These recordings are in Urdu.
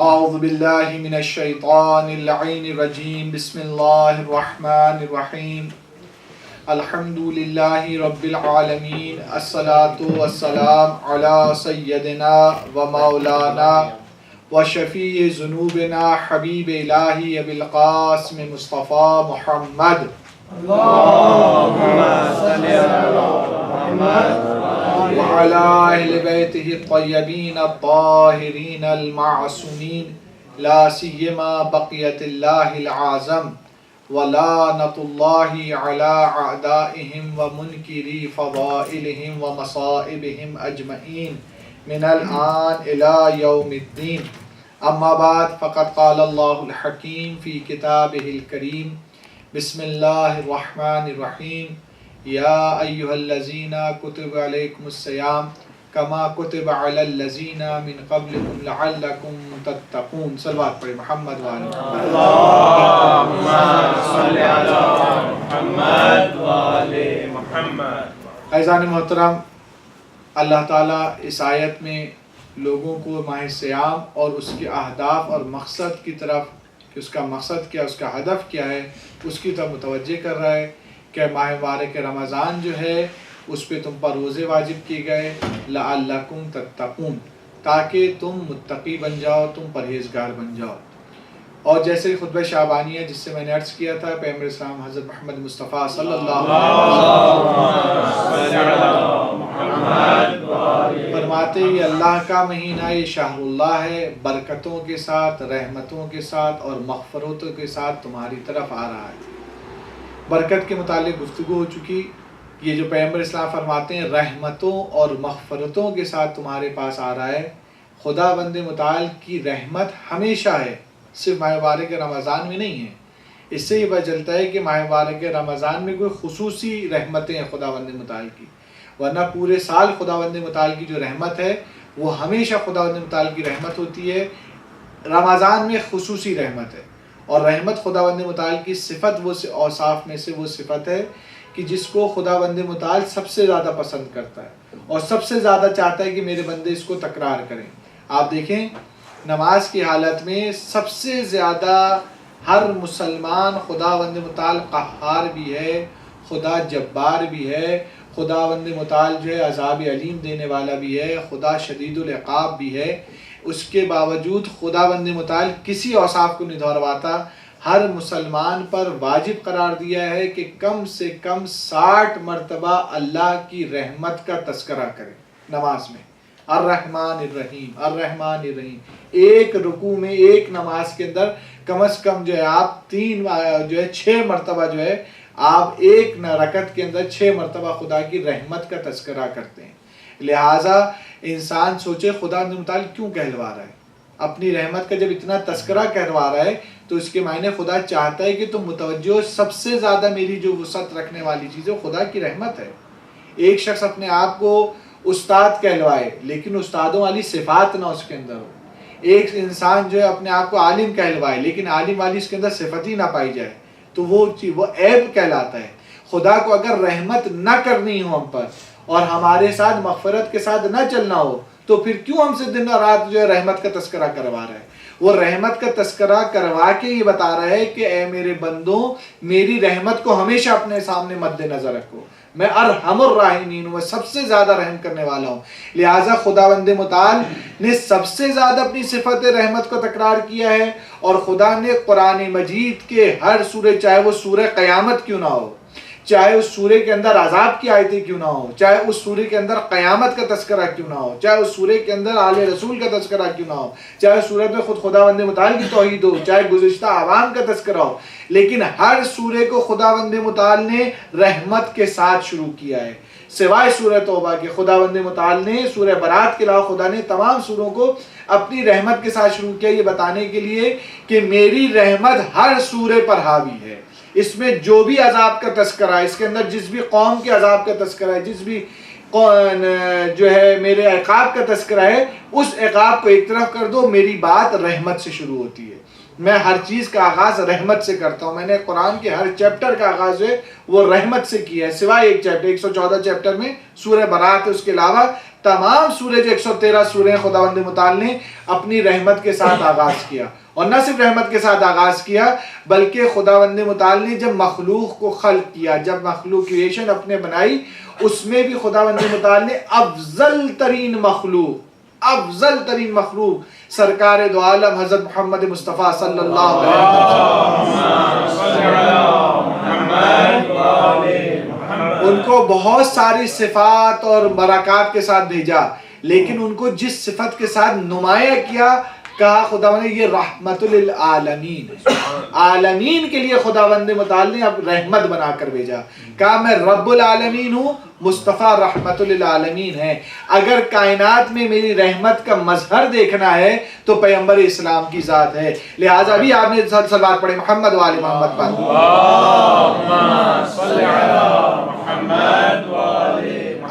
اعوذ باللہ من الشیطان اللعین الرجیم بسم اللہ الرحمن الرحیم الحمد للہ رب العالمین الصلاة والسلام علی سیدنا و مولانا و شفیع ذنوبنا حبیب الہی ابی القاسم مصطفیٰ محمد اللہم صلی علی محمد وعلى أهل بيته الطيبين الطاهرين المعصومين لا سيما بقية الله العظم ولعنة الله على أعدائهم ومنكري فضائلهم ومصائبهم أجمعين من الآن إلى يوم الدين. أما بعد فقد قال الله الحكيم في كتابه الكريم بسم الله الرحمن الرحيم یا ایہا الذین کتب علیکم الصیام کما کتب علی الذین من قبلکم لعلکم تتقون. صلوات پڑھیں محمد وآل محمد. اللہم صلی علی محمد وآل محمد. عزیزان محترم، اللہ تعالیٰ اس آیت میں لوگوں کو ماہ سیام اور اس کے اہداف اور مقصد کی طرف، کہ اس کا مقصد کیا، اس کا ہدف کیا ہے، اس کی طرف متوجہ کر رہا ہے کہ ماہ مبارک رمضان جو ہے اس پہ تم پر روزے واجب کیے گئے لعلکم تتقون، تاکہ تم متقی بن جاؤ، تم پرہیزگار بن جاؤ. اور جیسے خطبہ شعبانیہ جس سے میں نے عرض کیا تھا، پیغمبر اسلام حضرت محمد مصطفیٰ صلی اللہ علیہ وسلم فرماتے ہیں یہ اللہ کا مہینہ، یہ شہر اللہ ہے، برکتوں کے ساتھ، رحمتوں کے ساتھ اور مغفرتوں کے ساتھ تمہاری طرف آ رہا ہے. برکت کے متعلق گفتگو ہو چکی. یہ جو پیغمبر اسلام فرماتے ہیں رحمتوں اور مغفرتوں کے ساتھ تمہارے پاس آ رہا ہے، خدا بند متعال کی رحمت ہمیشہ ہے، صرف ماہ مبارک رمضان میں نہیں ہے. اس سے یہ پتہ چلتا ہے کہ ماہ مبارک رمضان میں کوئی خصوصی رحمتیں ہیں خدا بند متعال کی، ورنہ پورے سال خدا بند متعال کی جو رحمت ہے وہ ہمیشہ خدا بند متعال کی رحمت ہوتی ہے. رمضان میں خصوصی رحمت ہے، اور رحمت خدا بند متعال کی صفت، وہ اوصاف میں سے وہ صفت ہے کہ جس کو خدا بند متعال سب سے زیادہ پسند کرتا ہے اور سب سے زیادہ چاہتا ہے کہ میرے بندے اس کو تکرار کریں. آپ دیکھیں نماز کی حالت میں سب سے زیادہ ہر مسلمان خدا بند متعال قہار بھی ہے، خدا جبار بھی ہے، خدا بند متعال جو ہے عذاب علیم دینے والا بھی ہے، خدا شدید العقاب بھی ہے. اس کے باوجود خدا بند متعال کسی اوصاف کو نہیں دہرواتا. ہر مسلمان پر واجب قرار دیا ہے کہ کم سے کم 60 مرتبہ اللہ کی رحمت کا تذکرہ کرے نماز میں. الرحمن الرحیم الرحمن الرحیم. ایک رکوع میں، ایک نماز کے اندر کم از کم جو ہے آپ 6 مرتبہ جو ہے آپ ایک رکعت کے اندر 6 مرتبہ خدا کی رحمت کا تذکرہ کرتے ہیں. لہٰذا انسان سوچے خدا متعال کیوں کہلوا رہا ہے، اپنی رحمت کا جب اتنا تذکرہ کہلوا رہا ہے تو اس کے معنی خدا چاہتا ہے کہ تم متوجہ، سب سے زیادہ میری جو وسعت رکھنے والی چیز ہے خدا کی رحمت ہے. ایک شخص اپنے آپ کو استاد کہلوائے لیکن استادوں والی صفات نہ اس کے اندر ہو. ایک انسان جو ہے اپنے آپ کو عالم کہلوائے لیکن عالم والی اس کے اندر صفت ہی نہ پائی جائے تو وہ عیب کہلاتا ہے. خدا کو اگر رحمت نہ کرنی ہو ہم پر اور ہمارے ساتھ مغفرت کے ساتھ نہ چلنا ہو تو پھر کیوں ہم سے دن اور رات جو ہے رحمت کا تذکرہ کروا رہا ہے. وہ رحمت کا تذکرہ کروا کے یہ بتا رہا ہے کہ اے میرے بندوں، میری رحمت کو ہمیشہ اپنے سامنے مد نظر رکھو، میں ارحم الراحمین ہوں، میں سب سے زیادہ رحم کرنے والا ہوں. لہٰذا خدا بند متعال نے سب سے زیادہ اپنی صفت رحمت کو تکرار کیا ہے. اور خدا نے قرآن مجید کے ہر سورہ، چاہے وہ سورہ قیامت کیوں نہ ہو، چاہے اس سورے کے اندر عذاب کی آیتیں کیوں نہ ہو، چاہے اس سورے کے اندر قیامت کا تذکرہ کیوں نہ ہو، چاہے اس سورے کے اندر آل رسول کا تذکرہ کیوں نہ ہو، چاہے اس سورے میں خود خدا بند متعال کی توحید ہو، چاہے گزشتہ عوام کا تذکرہ ہو، لیکن ہر سورے کو خدا بند متعال نے رحمت کے ساتھ شروع کیا ہے. سوائے سورہ توبہ کے خدا بند متعال نے سورہ برات کے علاوہ خدا نے تمام سوروں کو اپنی رحمت کے ساتھ شروع کیا، یہ بتانے کے لیے کہ میری رحمت ہر سورے پر حاوی ہے. اس میں جو بھی عذاب کا تذکرہ ہے، اس کے اندر جس بھی قوم کے عذاب کا تذکرہ ہے، جس بھی جو ہے میرے عقاب کا تذکرہ ہے، اس عقاب کو ایک طرف کر دو، میری بات رحمت سے شروع ہوتی ہے. میں ہر چیز کا آغاز رحمت سے کرتا ہوں. میں نے قرآن کے ہر چیپٹر کا آغاز ہے وہ رحمت سے کیا ہے، سوائے ایک چیپٹر 114 چیپٹر میں سورہ برات ہے، اس کے علاوہ تمام سورہ جو 113 سورہ خداوند متعال نے اپنی رحمت کے ساتھ آغاز کیا، اور نہ صرف رحمت کے ساتھ آغاز کیا بلکہ خداوند متعال نے جب مخلوق کو خلق کیا، جب مخلوق کریشن اپنے بنائی، اس میں بھی خداوند متعال نے افضل ترین مخلوق سرکار دو عالم حضرت محمد مصطفیٰ صلی اللہ علیہ وسلم، ان کو بہت ساری صفات اور برکات کے ساتھ بھیجا، لیکن ان کو جس صفت کے ساتھ نمایاں کیا، کہا خداوند نے یہ رحمت للعالمین، عالمین کے لیے خداوند متعال نے اب رحمت بنا کر بھیجا، کہا میں رب العالمین ہوں، مصطفیٰ رحمت للعالمین ہے۔ اگر کائنات میں میری رحمت کا مظہر دیکھنا ہے تو پیغمبر اسلام کی ذات ہے، لہٰذا بھی آپ نے صلوات پڑھے محمد و آل محمد پر۔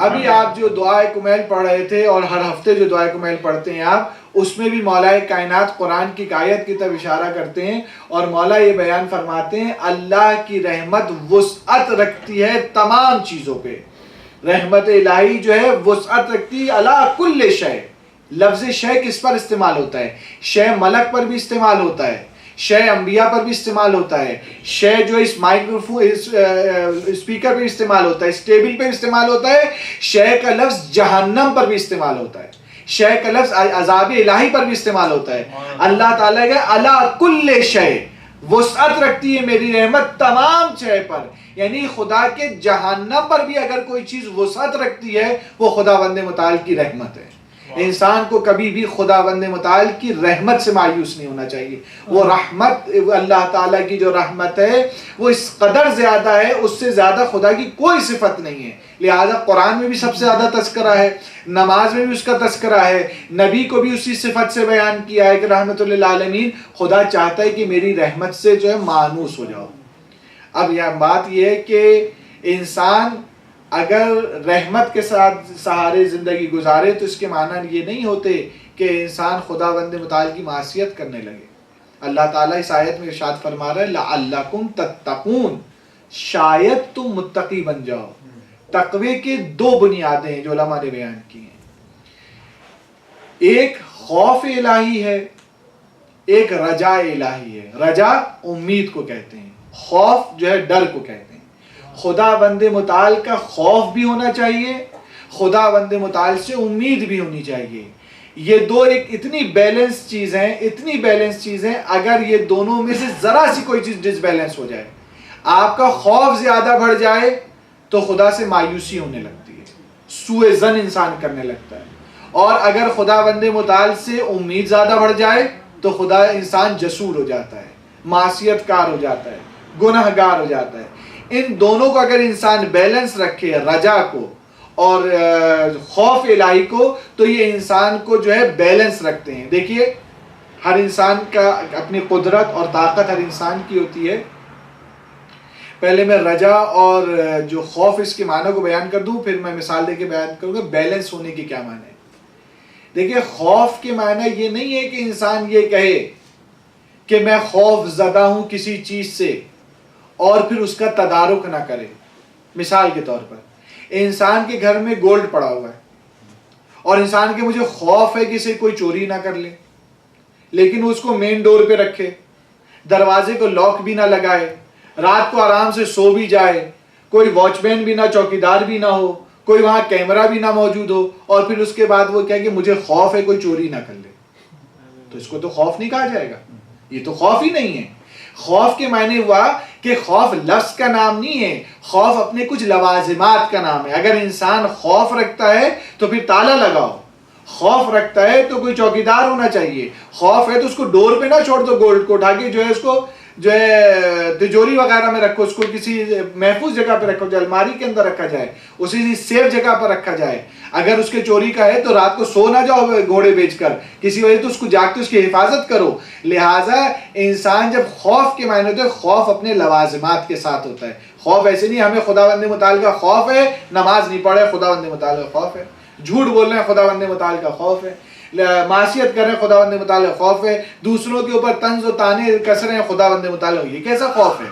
ابھی آپ جو دعائے کمیل پڑھ رہے تھے اور ہر ہفتے جو دعائے کمیل پڑھتے ہیں آپ، اس میں بھی مولا کائنات قرآن کی آیت کی طرف اشارہ کرتے ہیں، اور مولا یہ بیان فرماتے ہیں اللہ کی رحمت وسعت رکھتی ہے تمام چیزوں پہ۔ رحمت الہی جو ہے وسعت رکھتی ہے علی کل شے۔ لفظ شے کس پر استعمال ہوتا ہے؟ شے ملک پر بھی استعمال ہوتا ہے، شے انبیاء پر بھی استعمال ہوتا ہے، شے جو اس مائکروفون اسپیکر پہ استعمال ہوتا ہے، اس ٹیبل پہ استعمال ہوتا ہے، شے کا لفظ جہنم پر بھی استعمال ہوتا ہے، شے کا لفظ عذاب الہی پر بھی استعمال ہوتا ہے۔ اللہ تعالیٰ کا علی کل شے، وسعت رکھتی ہے میری رحمت تمام شے پر، یعنی خدا کے جہنم پر بھی اگر کوئی چیز وسعت رکھتی ہے وہ خداوند متعال کی رحمت ہے۔ انسان کو کبھی بھی خداوند متعال کی رحمت سے مایوس نہیں ہونا چاہیے۔ وہ رحمت اللہ تعالیٰ کی جو رحمت ہے وہ اس قدر زیادہ ہے، اس سے زیادہ خدا کی کوئی صفت نہیں ہے، لہذا قرآن میں بھی سب سے زیادہ تذکرہ ہے، نماز میں بھی اس کا تذکرہ ہے، نبی کو بھی اسی صفت سے بیان کیا ہے کہ رحمت للعالمین۔ خدا چاہتا ہے کہ میری رحمت سے جو ہے مانوس ہو جاؤ۔ اب یہ بات یہ ہے کہ انسان اگر رحمت کے ساتھ سہارے زندگی گزارے تو اس کے معنی یہ نہیں ہوتے کہ انسان خداوند متعال کی معصیت کرنے لگے۔ اللہ تعالیٰ اس آیت میں ارشاد فرما رہا ہے لعلکم تتقون، شاید تم متقی بن جاؤ۔ تقوی کے دو بنیادیں ہیں جو علماء نے بیان کی ہیں، ایک خوف الہی ہے، ایک رجاء الہی ہے۔ رجا امید کو کہتے ہیں، خوف جو ہے ڈر کو کہتے ہیں۔ خدا بند متعال کا خوف بھی ہونا چاہیے، خدا بند متعال سے امید بھی ہونی چاہیے۔ یہ دو ایک اتنی بیلنس چیز ہیں، اتنی بیلنس چیز ہیں، اگر یہ دونوں میں سے ذرا سی کوئی چیز ڈس بیلنس ہو جائے، آپ کا خوف زیادہ بڑھ جائے تو خدا سے مایوسی ہونے لگتی ہے، سوء ظن انسان کرنے لگتا ہے، اور اگر خدا بند متعال سے امید زیادہ بڑھ جائے تو خدا انسان جسور ہو جاتا ہے، معصیت کار ہو جاتا ہے، گناہ گار ہو جاتا ہے۔ ان دونوں کو اگر انسان بیلنس رکھے، رجا کو اور خوف الہی کو، تو یہ انسان کو جو ہے بیلنس رکھتے ہیں۔ دیکھیے ہر انسان کا اپنی قدرت اور طاقت ہر انسان کی ہوتی ہے۔ پہلے میں رجا اور جو خوف اس کے معنی کو بیان کر دوں، پھر میں مثال دے کے بیان کروں گا بیلنس ہونے کے کیا معنی ہے۔ دیکھیے خوف کے معنی یہ نہیں ہے کہ انسان یہ کہے کہ میں خوف زدہ ہوں کسی چیز سے اور پھر اس کا تدارک نہ کرے۔ مثال کے طور پر انسان کے گھر میں گولڈ پڑا ہوا ہے اور انسان کے مجھے خوف ہے کہ اسے کوئی چوری نہ کر لے، لیکن اس کو مین ڈور پہ رکھے، دروازے کو لاک بھی نہ لگائے، رات کو آرام سے سو بھی جائے، کوئی واچ مین بھی نہ، چوکیدار بھی نہ ہو، کوئی وہاں کیمرہ بھی نہ موجود ہو، اور پھر اس کے بعد وہ کہے کہ مجھے خوف ہے کوئی چوری نہ کر لے، تو اس کو تو خوف نہیں کہا جائے گا، یہ تو خوف ہی نہیں ہے۔ خوف کے معنی ہوا کہ خوف لفظ کا نام نہیں ہے، خوف اپنے کچھ لوازمات کا نام ہے۔ اگر انسان خوف رکھتا ہے تو پھر تالا لگاؤ، خوف رکھتا ہے تو کوئی چوکیدار ہونا چاہیے، خوف ہے تو اس کو ڈور پہ نہ چھوڑ دو، گولڈ کو اٹھا کے جو ہے اس کو جو ہے تجوری وغیرہ میں رکھو، اس کو کسی محفوظ جگہ پہ رکھو، جو الماری کے اندر رکھا جائے، اسی سیف جگہ پر رکھا جائے۔ اگر اس کے چوری کا ہے تو رات کو سو نہ جاؤ گھوڑے بیچ کر کسی وجہ تو اس کو جاگ کے اس کی حفاظت کرو۔ لہٰذا انسان جب خوف کے معنی ہوتے ہیں، خوف اپنے لوازمات کے ساتھ ہوتا ہے۔ خوف ایسے نہیں ہمیں خداوند متعال کا خوف ہے، نماز نہیں پڑھے خداوند متعال کا خوف ہے، جھوٹ بول رہے ہیں خداوند متعال کا خوف ہے، معصیت کر رہے ہیں خداوند متعال کا خوف ہے، دوسروں کے اوپر طنز و طعنے کس رہے ہیں خداوند متعال کا، یہ کیسا خوف ہے؟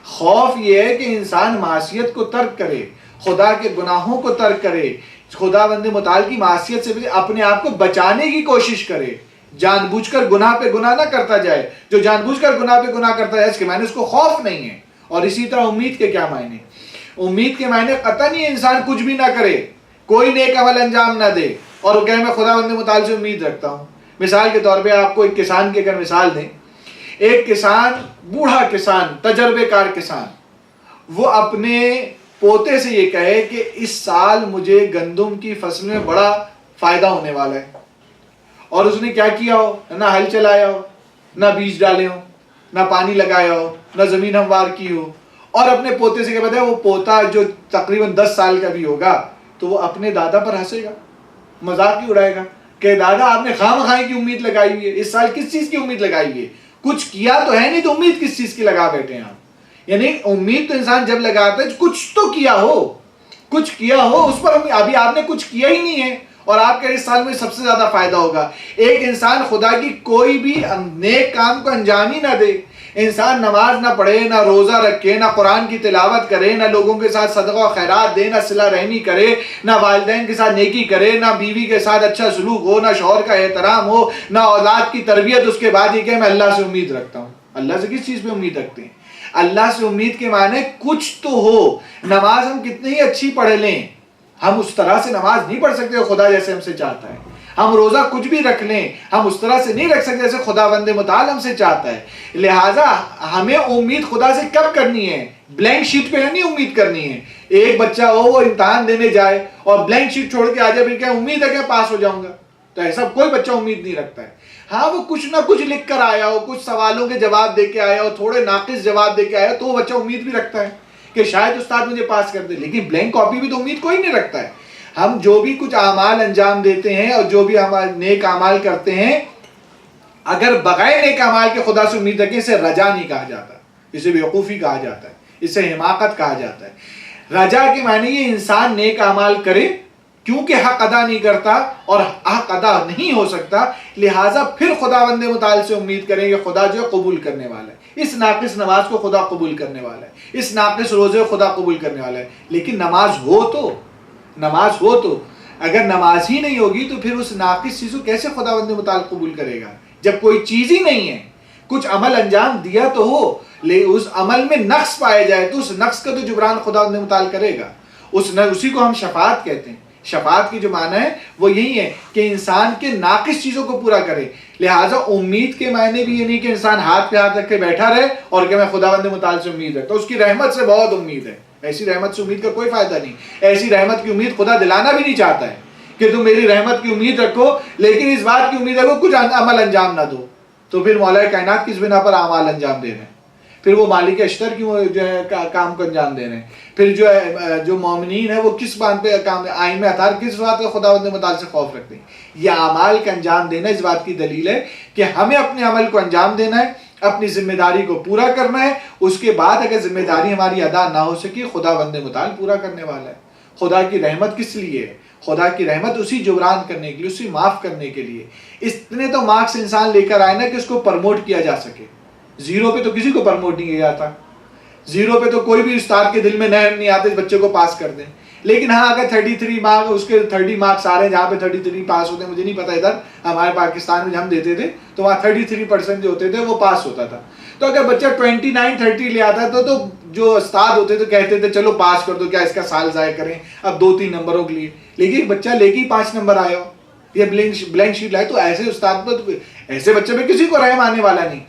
خوف یہ ہے کہ انسان معصیت کو ترک کرے، خدا کے گناہوں کو ترک کرے، خداوند متعال کی معصیت سے اپنے آپ کو بچانے کی کوشش کرے، جان بوجھ کر گناہ پہ گناہ نہ کرتا جائے. جو جان بوجھ کر گناہ پہ گناہ کرتا ہے اس کے معنی اس کو خوف نہیں ہے. اور اسی طرح امید کے کیا معنی؟ امید کے معنی قطعی انسان کچھ بھی نہ کرے، کوئی نیک عمل انجام نہ دے اور وہ کہے میں خداوند متعال سے امید رکھتا ہوں. مثال کے طور پہ آپ کو ایک کسان کی اگر مثال دیں، ایک کسان، بوڑھا کسان، تجربے کار کسان، وہ اپنے پوتے سے یہ کہے کہ اس سال مجھے گندم کی فصل میں بڑا فائدہ ہونے والا ہے، اور اس نے کیا کیا ہو، نہ ہل چلایا ہو، نہ بیج ڈالے ہو، نہ پانی لگایا ہو، نہ زمین ہموار کی ہو، اور اپنے پوتے سے کیا پتا ہے، وہ پوتا جو تقریباً 10 سال کا بھی ہوگا تو وہ اپنے دادا پر ہنسے گا، مذاق بھی اڑائے گا کہ دادا آپ نے خواہ مخواہ کی امید لگائی ہوئی ہے، اس سال کس چیز کی امید لگائی ہوئی ہے، کچھ کیا تو ہے نہیں، تو امید کس چیز کی لگا بیٹھے ہیں آپ. یعنی امید تو انسان جب لگاتا ہے کچھ تو کیا ہو، کچھ کیا ہو اس پر. ابھی آپ نے کچھ کیا ہی نہیں ہے اور آپ کے اس سال میں سب سے زیادہ فائدہ ہوگا. ایک انسان خدا کی کوئی بھی نیک کام کو انجام ہی نہ دے، انسان نماز نہ پڑھے، نہ روزہ رکھے، نہ قرآن کی تلاوت کرے، نہ لوگوں کے ساتھ صدقہ و خیرات دے، نہ صلہ رحمی کرے، نہ والدین کے ساتھ نیکی کرے، نہ بیوی کے ساتھ اچھا سلوک ہو، نہ شوہر کا احترام ہو، نہ اولاد کی تربیت، اس کے بعد یہ کہ میں اللہ سے امید رکھتا ہوں. اللہ سے کس چیز پہ امید رکھتے ہیں؟ اللہ سے امید کے معنی کچھ تو ہو. نماز ہم کتنی ہی اچھی پڑھ لیں، ہم اس طرح سے نماز نہیں پڑھ سکتے خدا جیسے ہم سے چاہتا ہے. ہم روزہ کچھ بھی رکھ لیں، ہم اس طرح سے نہیں رکھ سکتے جیسے خداوند متعال ہم سے چاہتا ہے. لہٰذا ہمیں امید خدا سے کب کرنی ہے؟ بلینک شیٹ پہ نہیں امید کرنی ہے. ایک بچہ ہو وہ امتحان دینے جائے اور بلینک شیٹ چھوڑ کے آ جائے، پھر کیا امید ہے کہ پاس ہو جاؤں گا؟ تو ایسا کوئی بچہ امید نہیں رکھتا ہے. ہاں وہ کچھ نہ کچھ لکھ کر آیا ہو، کچھ سوالوں کے جواب دے کے آیا ہو، تھوڑے ناقص جواب دے کے آیا تو وہ بچہ امید بھی رکھتا ہے کہ شاید استاد مجھے پاس کر دے. لیکن بلینک کاپی بھی تو امید کوئی نہیں رکھتا ہے. ہم جو بھی کچھ اعمال انجام دیتے ہیں اور جو بھی ہمارے نیک اعمال کرتے ہیں، اگر بغیر نیک اعمال کے خدا سے امید رکھیں، اسے رجا نہیں کہا جاتا، اسے بیوقوفی کہا جاتا ہے، اسے حماقت کہا جاتا ہے. رجا کے معنی یہ انسان نیک اعمال کرے کیونکہ حق ادا نہیں کرتا اور حق ادا نہیں ہو سکتا، لہٰذا پھر خداوند متعال سے امید کریں کہ خدا جو ہے قبول کرنے والا ہے. اس ناقص نماز کو خدا قبول کرنے والا ہے، اس ناقص روزے کو خدا قبول کرنے والا ہے. لیکن نماز ہو تو اگر نماز ہی نہیں ہوگی تو پھر اس ناقص چیز کو کیسے خداوند متعال قبول کرے گا؟ جب کوئی چیز ہی نہیں ہے، کچھ عمل انجام دیا تو ہو، لیکن اس عمل میں نقص پائے جائے تو اس نقص کا تو جبران خداوند متعال کرے گا. اسی کو ہم شفاعت کہتے ہیں. شفاعت کی جو معنی ہے وہ یہی ہے کہ انسان کے ناقص چیزوں کو پورا کرے. لہٰذا امید کے معنی بھی یہ نہیں کہ انسان ہاتھ پہ ہاتھ رکھ کے بیٹھا رہے اور کہ میں خداوند متعال سے امید رکھتا ہوں، اس کی رحمت سے بہت امید ہے. ایسی رحمت سے امید کا کوئی فائدہ نہیں. ایسی رحمت کی امید خدا دلانا بھی نہیں چاہتا ہے کہ تم میری رحمت کی امید رکھو لیکن اس بات کی امید رکھو کچھ عمل انجام نہ دو. تو پھر مولا کائنات کس بنا پر اعمال انجام دے رہے ہیں؟ پھر وہ مالک اشتر کی جو ہے کام کو انجام دے رہے ہیں؟ پھر جو مومنین ہیں وہ کس بات پہ کام، آئین میں اطہار کس بات پہ خداوند متعال سے خوف رکھتے ہیں؟ یہ اعمال کا انجام دینا اس بات کی دلیل ہے کہ ہمیں اپنے عمل کو انجام دینا ہے، اپنی ذمہ داری کو پورا کرنا ہے. اس کے بعد اگر ذمہ داری ہماری ادا نہ ہو سکی، خداوند متعال پورا کرنے والا ہے. خدا کی رحمت کس لیے ہے؟ خدا کی رحمت اسی جبران کرنے کے لیے، اسی معاف کرنے کے لیے. اتنے تو مارکس انسان لے کر آئے نا کہ اس کو پرموٹ کیا جا سکے. زیرو پہ تو کسی کو پرموٹ نہیں کیا جاتا، زیرو پہ تو کوئی بھی استاد کے دل میں نہیں آتے اس بچے کو پاس کر دیں. لیکن ہاں اگر 33 مارک، اس کے 30 مارکس آ رہے ہیں جہاں پہ 33 پاس ہوتے ہیں، مجھے نہیں پتا ادھر ہمارے پاکستان میں ہم دیتے تھے تو وہاں 33% جو ہوتے تھے وہ پاس ہوتا تھا. تو اگر بچہ 29-30 لے آتا ہے تو جو استاد ہوتے تو کہتے تھے چلو پاس کر دو، کیا اس کا سال ضائع کریں اب 2-3 نمبروں کے لیے. لیکن بچہ لے کے 5 نمبر آیا ہو یا بلینک شیٹ لائے تو ایسے استاد پہ، ایسے بچے پہ کسی کو رحم آنے والا نہیں.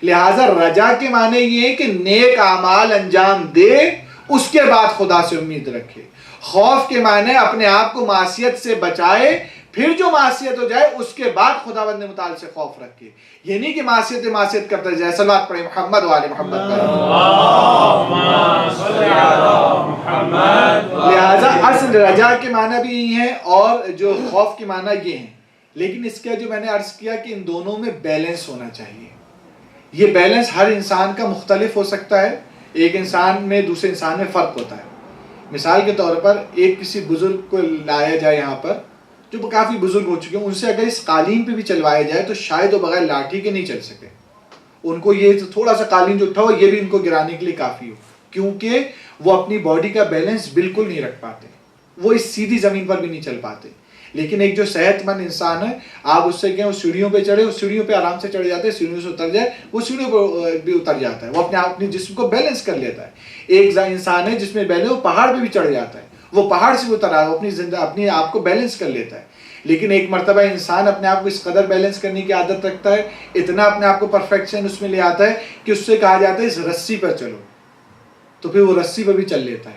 لہٰذا رجا کے معنی یہ ہے کہ نیک اعمال انجام دے، اس کے بعد خدا سے امید رکھے. خوف کے معنی اپنے آپ کو معصیت سے بچائے، پھر جو معصیت ہو جائے اس کے بعد خداوند متعال سے خوف رکھے. یہ نہیں کہ معصیت کرتا جائے. صلوات پڑھیں محمد وآل محمد پر. لہٰذا اصل رجا کے معنی بھی یہ ہیں اور جو خوف کے معنی یہ ہیں. لیکن اس کا جو میں نے عرض کیا کہ ان دونوں میں بیلنس ہونا چاہیے. یہ بیلنس ہر انسان کا مختلف ہو سکتا ہے. ایک انسان میں دوسرے انسان میں فرق ہوتا ہے. مثال کے طور پر ایک کسی بزرگ کو لایا جائے یہاں پر جو کافی بزرگ ہو چکے ہیں، ان سے اگر اس قالین پہ بھی چلوایا جائے تو شاید وہ بغیر لاٹھی کے نہیں چل سکے. ان کو یہ تھوڑا سا قالین جو اٹھا ہو یہ بھی ان کو گرانے کے لیے کافی ہو، کیونکہ وہ اپنی باڈی کا بیلنس بالکل نہیں رکھ پاتے. وہ اس سیدھی زمین پر بھی نہیں چل پاتے. لیکن ایک جو صحت مند انسان ہے, آپ اس سے کہیں وہ سیڑھیوں پہ چڑھے, اس سیڑھیوں پہ آرام سے چڑھ جاتے ہیں, سیڑھیوں سے اتر جائے وہ سیڑھیوں پہ بھی اتر جاتا ہے, وہ اپنے جسم کو بیلنس کر لیتا ہے. ایک انسان ہے جس میں بیلنس, وہ پہاڑ پہ بھی چڑھ جاتا ہے, وہ پہاڑ سے بھی اتر آتا ہے, وہ اپنے آپ کو بیلنس کر لیتا ہے. لیکن ایک مرتبہ انسان اپنے آپ کو اس قدر بیلنس کرنے کی عادت رکھتا ہے, اتنا اپنے آپ کو پرفیکشن اس میں لے آتا ہے کہ اس سے کہا جاتا ہے اس رسی پر چلو, تو پھر وہ رسی پر بھی چل لیتا ہے.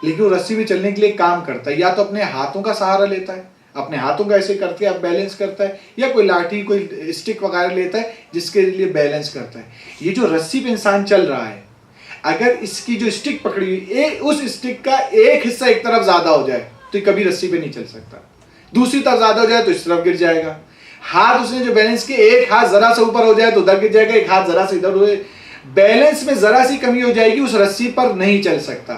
لیکن وہ رسی پہ چلنے کے لیے کام کرتا ہے, یا تو اپنے ہاتھوں کا سہارا لیتا ہے, اپنے ہاتھوں کا ایسے کر کے اب بیلنس کرتا ہے, یا کوئی لاٹھی کوئی اسٹک وغیرہ لیتا ہے جس کے لیے بیلنس کرتا ہے. یہ جو رسی پہ انسان چل رہا ہے, اگر اس کی جو اسٹک پکڑی ہوئی, اس اسٹک کا ایک حصہ ایک طرف زیادہ ہو جائے تو یہ کبھی رسی پہ نہیں چل سکتا, دوسری طرف زیادہ ہو جائے تو اس طرف گر جائے گا. ہاتھ اس نے جو بیلنس کیا, ایک ہاتھ ذرا سے اوپر ہو جائے تو ادھر گر جائے گا, ایک ہاتھ ذرا سے ادھر ہو جائے, بیلنس میں ذرا سی کمی ہو جائے گی, اس رسی پر نہیں چل سکتا.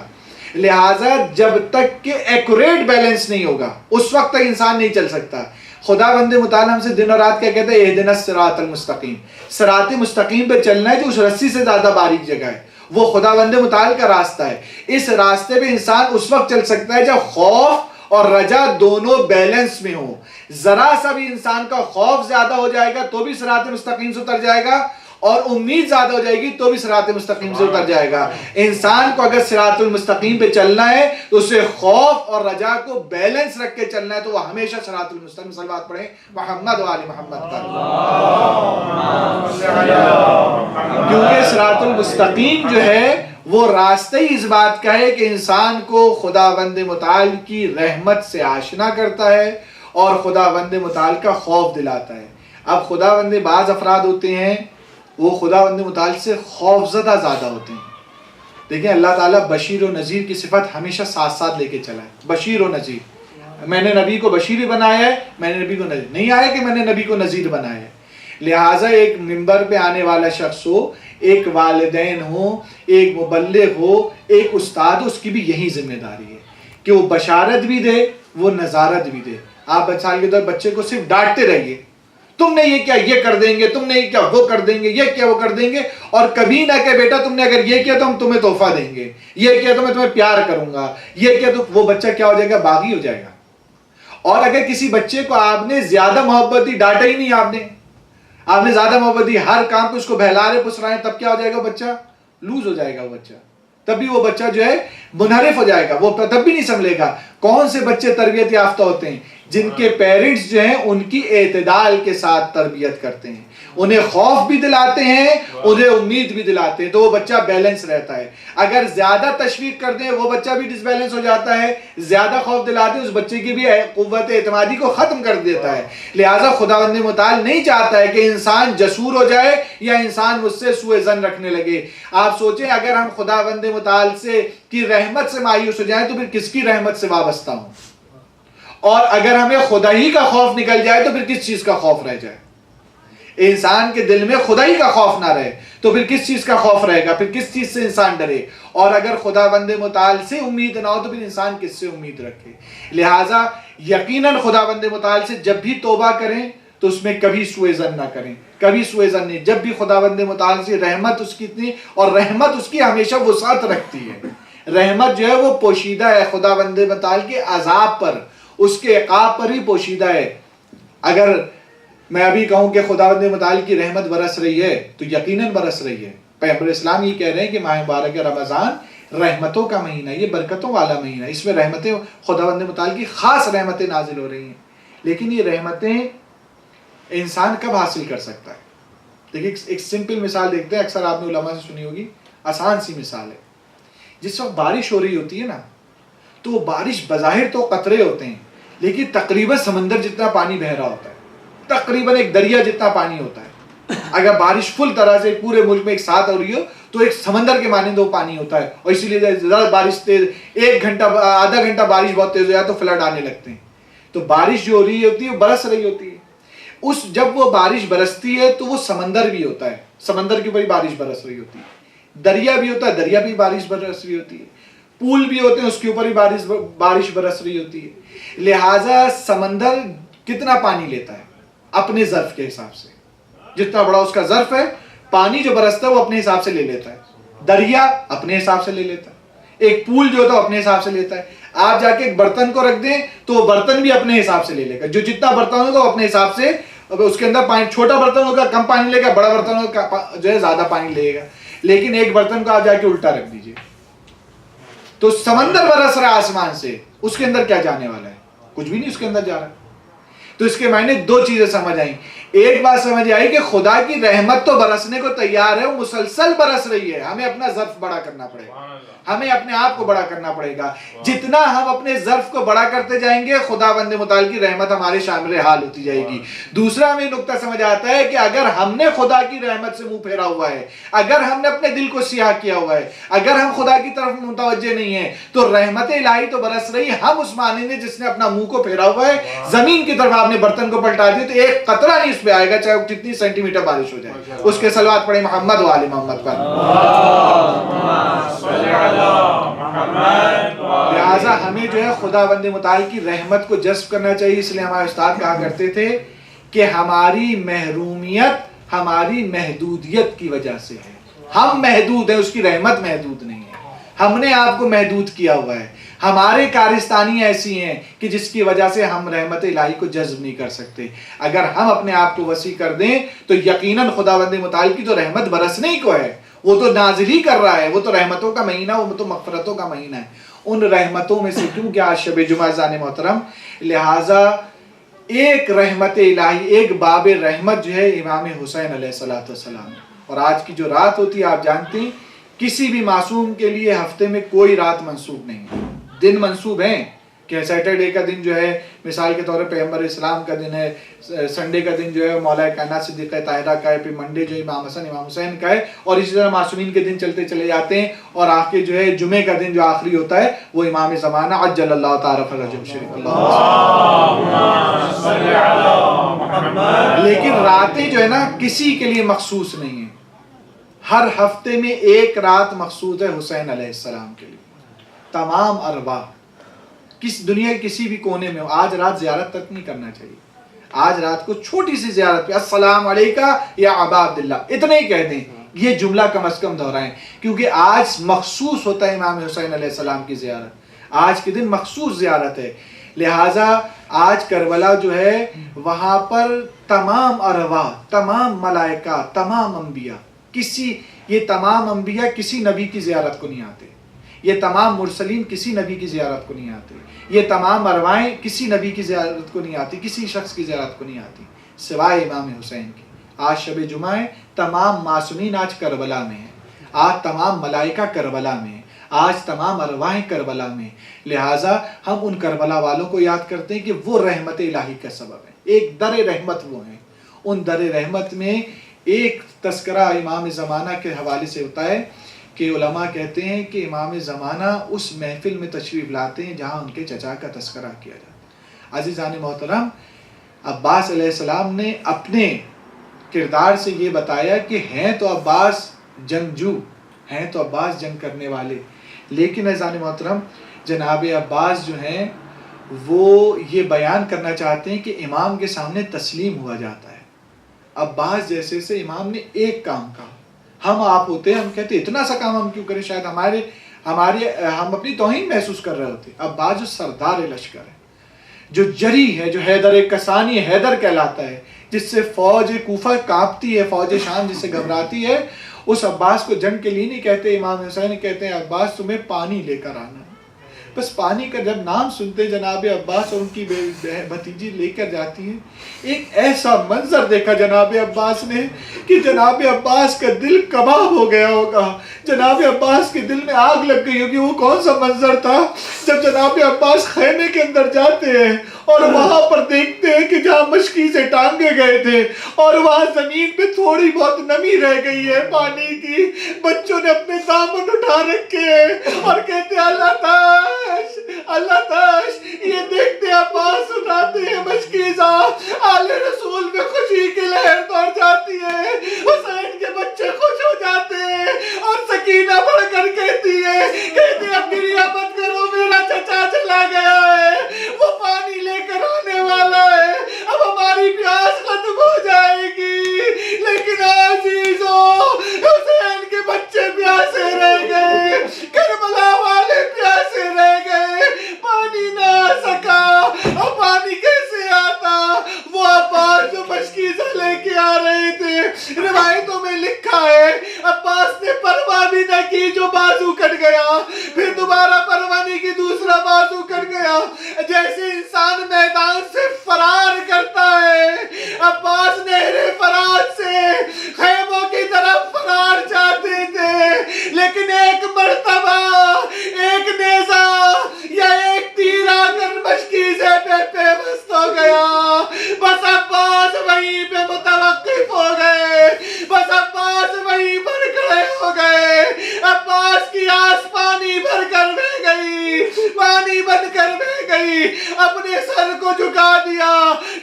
لہٰذا جب تک کہ ایکوریٹ بیلنس نہیں ہوگا اس وقت تک انسان نہیں چل سکتا. خدا بند متعال ہم سے دن اور رات کیا کہتا ہے, اہدنا الصراط المستقیم, صراط مستقیم پہ چلنا ہے جو اس رسی سے زیادہ باریک جگہ ہے, وہ خدا بند متعال کا راستہ ہے. اس راستے پہ انسان اس وقت چل سکتا ہے جب خوف اور رجا دونوں بیلنس میں ہو. ذرا سا بھی انسان کا خوف زیادہ ہو جائے گا تو بھی صراط مستقیم سے اتر جائے گا, اور امید زیادہ ہو جائے گی تو بھی صراط مستقیم سے اتر جائے گا. انسان کو اگر صراط المستقیم پہ چلنا ہے تو اسے خوف اور رجا کو بیلنس رکھ کے چلنا ہے, تو وہ ہمیشہ صراط المستقیم. صلوات پڑھیں محمد و آل محمد پر, کیونکہ صراط المستقیم جو ہے وہ راستہ ہی اس بات کا ہے کہ انسان کو خدا بند متعال کی رحمت سے آشنا کرتا ہے اور خدا بند متعال کا خوف دلاتا ہے. اب خدا بند, بعض افراد ہوتے ہیں وہ خدا بند متعال سے خوف زدہ زیادہ ہوتے ہیں. دیکھیں اللہ تعالیٰ بشیر و نذیر کی صفت ہمیشہ ساتھ ساتھ لے کے چلا ہے. بشیر و نذیر, میں نے نبی کو بشیر بنایا ہے, میں نے نبی کو نذیر نہیں آیا کہ میں نے نبی کو نذیر بنایا ہے. لہٰذا ایک منبر پہ آنے والا شخص ہو, ایک والدین ہو, ایک مبلغ ہو, ایک استاد ہو, اس کی بھی یہی ذمہ داری ہے کہ وہ بشارت بھی دے, وہ نظارت بھی دے. آپ مثال کے طور بچے کو صرف ڈانٹتے رہیے, تم نے یہ کیا, یہ کر دیں گے, تم نے یہ کیا, وہ کر دیں گے, یہ کیا, وہ کر دیں گے, اور کبھی نہ کہ بیٹا تم نے اگر یہ کیا تو ہم تمہیں تحفہ دیں گے, یہ کیا تو میں تمہیں پیار کروں گا, یہ کیا, تو وہ بچہ کیا ہو جائے گا, باغی ہو جائے گا. اور اگر کسی بچے کو آپ نے زیادہ محبت دی, ڈانٹا ہی نہیں آپ نے زیادہ محبت دی, ہر کام کو اس کو بہلا رہے پس رہے ہیں, تب کیا ہو جائے گا, بچہ لوز ہو جائے گا. وہ بچہ تب بھی وہ بچہ جو ہے منحرف ہو جائے گا, وہ تب بھی نہیں سنبھلے گا. کون سے بچے تربیت یافتہ ہوتے ہیں, جن کے پیرنٹس جو ہیں ان کی اعتدال کے ساتھ تربیت کرتے ہیں, انہیں خوف بھی دلاتے ہیں, انہیں امید بھی دلاتے ہیں, تو وہ بچہ بیلنس رہتا ہے. اگر زیادہ تشویق کر دیں وہ بچہ بھی ڈس بیلنس ہو جاتا ہے, زیادہ خوف دلاتے ہیں اس بچے کی بھی قوت اعتمادی کو ختم کر دیتا ہے. لہٰذا خداوند متعال نہیں چاہتا ہے کہ انسان جسور ہو جائے یا انسان مجھ سے سوء ظن رکھنے لگے. آپ سوچیں اگر ہم خداوند متعال سے کی رحمت سے مایوس ہو جائیں تو پھر کس کی رحمت سے وابستہ ہوں, اور اگر ہمیں خدا ہی کا خوف نکل جائے تو پھر کس چیز کا خوف رہ جائے. انسان کے دل میں خدا ہی کا خوف نہ رہے تو پھر کس چیز کا خوف رہے گا, پھر کس چیز سے انسان ڈرے. اور اگر خدا بند متعال سے امید نہ ہو تو پھر انسان کس سے امید رکھے. لہٰذا یقیناً خدا بند متعال سے جب بھی توبہ کریں تو اس میں کبھی سوء ظن نہ کریں, کبھی سوء ظن نہیں. جب بھی خدا بند متعال سے رحمت اس کی اتنی, اور رحمت اس کی ہمیشہ وسعت رکھتی ہے. رحمت جو ہے وہ پوشیدہ ہے خدا بند متعال کے عذاب پر, اس کے عقاب پر بھی پوشیدہ ہے. اگر میں ابھی کہوں کہ خداوند متعال کی رحمت برس رہی ہے تو یقیناً برس رہی ہے. پیغمبر اسلام یہ کہہ رہے ہیں کہ ماہ مبارک رمضان رحمتوں کا مہینہ, یہ برکتوں والا مہینہ, اس میں رحمتیں خداوند متعال کی خاص رحمتیں نازل ہو رہی ہیں. لیکن یہ رحمتیں انسان کب حاصل کر سکتا ہے؟ دیکھیے ایک سمپل مثال دیکھتے ہیں, اکثر آپ نے علماء سے سنی ہوگی, آسان سی مثال ہے. جس وقت بارش ہو رہی ہوتی ہے نا, تو وہ بارش بظاہر تو قطرے ہوتے ہیں لیکن تقریباً سمندر جتنا پانی بہہ رہا ہوتا ہے, تقریباً ایک دریا جتنا پانی ہوتا ہے. اگر بارش فل طرح سے پورے ملک میں ایک ساتھ ہو رہی ہو تو ایک سمندر کے مانند وہ پانی ہوتا ہے, اور اسی لیے زیادہ بارش تیز, ایک گھنٹہ آدھا گھنٹہ بارش بہت تیز ہو جائے تو فلڈ آنے لگتے ہیں. تو بارش جو ہو رہی ہوتی ہے وہ برس رہی ہوتی ہے. جب وہ بارش برستی ہے تو وہ سمندر بھی ہوتا ہے, سمندر کے اوپر بارش برس رہی ہوتی ہے. دریا بھی ہوتا ہے, دریا بھی بارش برس رہی ہوتی ہے. پول بھی ہوتے ہیں, اس کے اوپر بھی بارش برس رہی ہوتی ہے. لہٰذا سمندر کتنا پانی لیتا ہے اپنے ظرف کے حساب سے, جتنا بڑا اس کا ظرف ہے پانی جو برستا ہے وہ اپنے حساب سے لے لیتا ہے. دریا اپنے حساب سے لے لیتا ہے, ایک پول جو ہوتا ہے اپنے حساب سے لیتا ہے. آپ جا کے ایک برتن کو رکھ دیں تو وہ برتن بھی اپنے حساب سے لے لے گا، جو جتنا برتن ہوگا وہ اپنے حساب سے، اس کے اندر پانی، چھوٹا برتن ہوگا کم پانی لے گا، بڑا برتن ہوگا جو ہے زیادہ پانی لے گا. لیکن ایک برتن کو آپ جا کے الٹا رکھ دیجئے تو سمندر برس رہا آسمان سے، اس کے اندر کیا جانے والا ہے؟ کچھ بھی نہیں اس کے اندر جا رہا. تو اس کے معنی دو چیزیں سمجھ آئیں. ایک بات سمجھ آئی کہ خدا کی رحمت تو برسنے کو تیار ہے، وہ مسلسل برس رہی ہے، ہمیں اپنا ظرف بڑا کرنا پڑے گا، ہمیں اپنے آپ کو بڑا کرنا پڑے گا. جتنا ہم اپنے ظرف کو بڑا کرتے جائیں گے خدا بند متعال کی رحمت ہمارے شامل حال ہوتی جائے گی. دوسرا ہمیں نقطہ سمجھ آتا ہے کہ اگر ہم نے خدا کی رحمت سے منہ پھیرا ہوا ہے، اگر ہم نے اپنے دل کو سیاہ کیا ہوا ہے، اگر ہم خدا کی طرف متوجہ نہیں ہیں تو رحمت الہی تو برس رہی، ہم اس معنی میں جس نے اپنا منہ کو پھیرا ہوا ہے. زمین کی طرف آپ نے برتن کو پلٹا دیا تو ایک قطرہ نہیں اس پہ آئے گا، چاہے وہ کتنی سینٹی میٹر بارش ہو جائے. اس کے صلوات پڑھیں محمد و آل محمد پر. لہٰذا ہمیں جو ہے خدا بند متعال کی رحمت کو جذب کرنا چاہیے. اس لیے ہمارے استاد کہا کرتے تھے کہ ہماری محرومیت ہماری محدودیت کی وجہ سے ہے. ہم محدود ہیں، اس کی رحمت محدود نہیں ہے. ہم نے آپ کو محدود کیا ہوا ہے. ہمارے کارستانی ایسی ہیں کہ جس کی وجہ سے ہم رحمت الہی کو جذب نہیں کر سکتے. اگر ہم اپنے آپ کو وسیع کر دیں تو یقیناً خداوند متعال کی تو رحمت برسنے ہی کو ہے، وہ تو نازل ہی کر رہا ہے. وہ تو رحمتوں کا مہینہ، وہ تو مغفرتوں کا مہینہ ہے. ان رحمتوں میں سے کیونکہ آج شب جمعہ زان محترم، لہٰذا ایک رحمت الہی، ایک باب رحمت جو ہے امام حسین علیہ السلام. اور آج کی جو رات ہوتی ہے آپ جانتے ہیں کسی بھی معصوم کے لیے ہفتے میں کوئی رات منسوب نہیں ہے. دن منسوب ہیں کہ سیٹرڈے کا دن جو ہے مثال کے طور پر پیغمبر اسلام کا دن ہے، سنڈے کا دن جو ہے مولا کائنات صدیقہ طاہرہ کا ہے، پھر منڈے جو امام حسن امام حسین کا ہے، اور اسی طرح معصومین کے دن چلتے چلے جاتے ہیں. اور آخر جو ہے جمعے کا دن جو آخری ہوتا ہے وہ امام زمانہ عجل اللہ تعالی فرجہ شریف. لیکن راتیں جو ہے نا کسی کے لیے مخصوص نہیں ہیں. ہر ہفتے میں ایک رات مخصوص ہے حسین علیہ السلام کے لیے. تمام ارباب کس دنیا کے کسی بھی کونے میں ہو، آج رات زیارت تک نہیں کرنا چاہیے. آج رات کو چھوٹی سی زیارت پہ السلام علیکہ یا ابا عبداللہ اتنا ہی کہہ دیں، یہ جملہ کم از کم دہرائیں، کیونکہ آج مخصوص ہوتا ہے امام حسین علیہ السلام کی زیارت. آج کے دن مخصوص زیارت ہے. لہٰذا آج کربلا جو ہے وہاں پر تمام ارواح، تمام ملائکہ، تمام انبیاء، یہ تمام انبیاء کسی نبی کی زیارت کو نہیں آتے، یہ تمام مرسلین کسی نبی کی زیارت کو نہیں آتے، یہ تمام ارواحیں کسی نبی کی زیارت کو نہیں آتی، کسی شخص کی زیارت کو نہیں آتی سوائے امام حسین کی. آج شب جمعہ ہے، تمام معصومین آج کربلا میں ہیں، آج تمام ملائکہ کربلا میں ہیں، آج تمام ارواحیں کربلا میں ہیں. لہٰذا ہم ان کربلا والوں کو یاد کرتے ہیں کہ وہ رحمت الہی کا سبب ہے. ایک در رحمت وہ ہیں. ان در رحمت میں ایک تذکرہ امام زمانہ کے حوالے سے ہوتا ہے کہ علماء کہتے ہیں کہ امام زمانہ اس محفل میں تشریف لاتے ہیں جہاں ان کے چچا کا تذکرہ کیا جاتا ہے. عزیزان محترم، عباس علیہ السلام نے اپنے کردار سے یہ بتایا کہ ہیں تو عباس جنگجو، ہیں تو عباس جنگ کرنے والے، لیکن عزیزان محترم جناب عباس جو ہیں وہ یہ بیان کرنا چاہتے ہیں کہ امام کے سامنے تسلیم ہوا جاتا ہے. عباس جیسے سے امام نے ایک کام کہا، ہم آپ ہوتے ہم کہتے اتنا سا کام ہم کیوں کریں، شاید ہم اپنی توہین محسوس کر رہے ہوتے. عباس جو سردار لشکر ہے، جو جری ہے، جو حیدر کسانی حیدر کہلاتا ہے، جس سے فوج کوفہ کانپتی ہے، فوج شام جس سے گھبراتی ہے، اس عباس کو جنگ کے لیے نہیں کہتے. امام حسین کہتے ہیں عباس تمہیں پانی لے کر آنا. بس پانی کا جب نام سنتے جناب عباس اور ان کی بھتیجی لے کر جاتی ہیں، ایک ایسا منظر دیکھا جناب عباس نے کہ جناب عباس کا دل کباب ہو گیا ہوگا، جناب عباس کے دل میں آگ لگ گئی ہوگی. وہ کون سا منظر تھا جب جناب عباس خیمے کے اندر جاتے ہیں اور وہاں پر دیکھتے ہیں کہ جہاں مشکی سے ٹانگے گئے تھے اور وہاں زمین پہ تھوڑی بہت نمی رہ گئی ہے پانی کی، بچوں نے اپنے دامن اٹھا رکھے ہیں اور کہتے ہیں اللہ تاش، اللہ تاش. یہ دیکھتے عباس اٹھاتے ہیں مشکیزہ، آل رسول میں خوشی کی لہر دوڑ جاتی ہے، حسین کے بچے خوش ہو جاتے ہیں اور سکینہ بڑھ کر کہتی ہے اب گریہ مت کرو، میرا چچا چلا گیا ہے، وہ پانی لے کر آنے والا ہے، اب ہماری پیاس ختم ہو جائے گی. لیکن عزیزوں حسین کے بچے پیاسے رہ گئے، کربلا والے پیاسے رہ گئے، کی جو بازو کٹ گیا، پھر دوبارہ پروانی کی دوسرا بازو کٹ گیا. جیسے انسان میدان سے فرار کرتا ہے، عباس نہر فرات سے خیموں کی طرف فرار جاتے تھے، لیکن ایک مرتبہ ایک نیزہ یا ایک تیر آ کر مشکیزے پہ پیوست ہو گیا. بس عباس وہیں پہ متوقف ہو گئے، بس عباس وہیں پر کھڑے ہو گئے. عباس کی آس پانی بھر کر بہ گئی، پانی بن کر بہ گئی. اپنے سر کو جھکا دیا.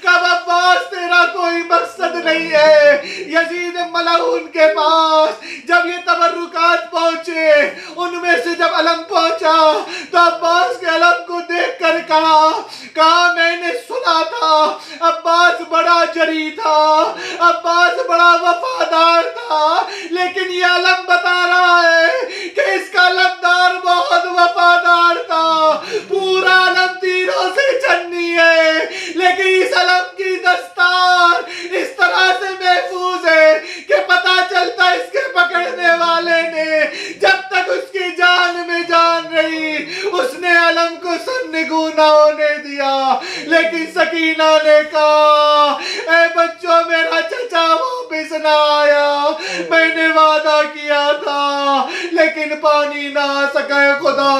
کب عباس تیرا کوئی مقصد نہیں ہے. یزید ملعون کے پاس جب یہ تبرکات پہنچے، ان میں سے جب علم پہنچا تو عباس کے علم کو دیکھ کر کہا میں نے سنا تھا عباس بڑا جری تھا، عباس بڑا وفادار تھا، لیکن یہ علم بتا رہا ہے کہ اس کا علمدار بہت وفادار تھا. پورا علم تیروں سے چنی ہے، لیکن اس علم کی دستار اس طرح سے محفوظ ہے کہ پتہ چلتا اس کے پکڑنے والے نے جب تک اس کی جان میں جان رہی اس نے علم کو سرنگوں نہ ہونے دیا. لیکن سکینہ نے کہا اے بچوں میرا چچا واپس نہ آیا، میں نے وعدہ کیا تھا لیکن پانی نہ آ سکے. خدا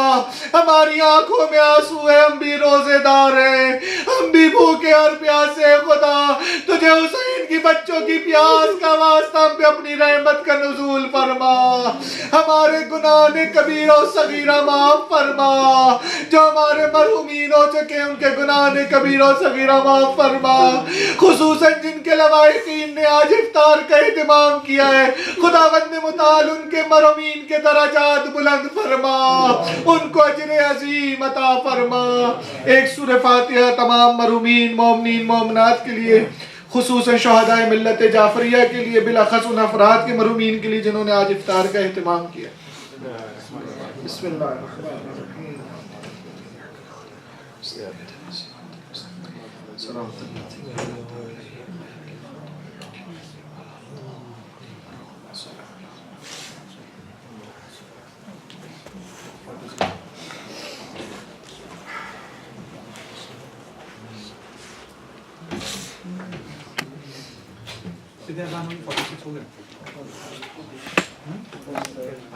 ہماری آنکھوں میں آنسو ہے، ہم بھی روزے دار ہیں، ہم بھی بھوکے اور پیاسے. خدا تجھے حسین کی بچوں کی پیاس کا واسطہ ہم پہ اپنی رحمت کا نزول فرما. ہمارے گناہ نے کبیرہ و صغیرہ معاف فرما. جو ہمارے مرحومین ہو چکے ان کے گناہ نے کبیرہ و صغیرہ معاف فرما. خصوصاً جن کے لواحقین نے آج افطار کا اہتمام کیا ہے، خداوند متعال ان کے مرحومین کے درجات بلند فرما، ان کو اجر عظیم عطا فرما. ایک سورہ فاتحہ تمام مرحومین مومنین مومنات کے لیے، خصوصاً شہداء ملت جعفریہ کے لیے، بالاخص ان افراد کے مرحومین کے لیے جنہوں نے آج افطار کا اہتمام کیا. بسم اللہ الرحمن الرحیم.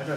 Ada,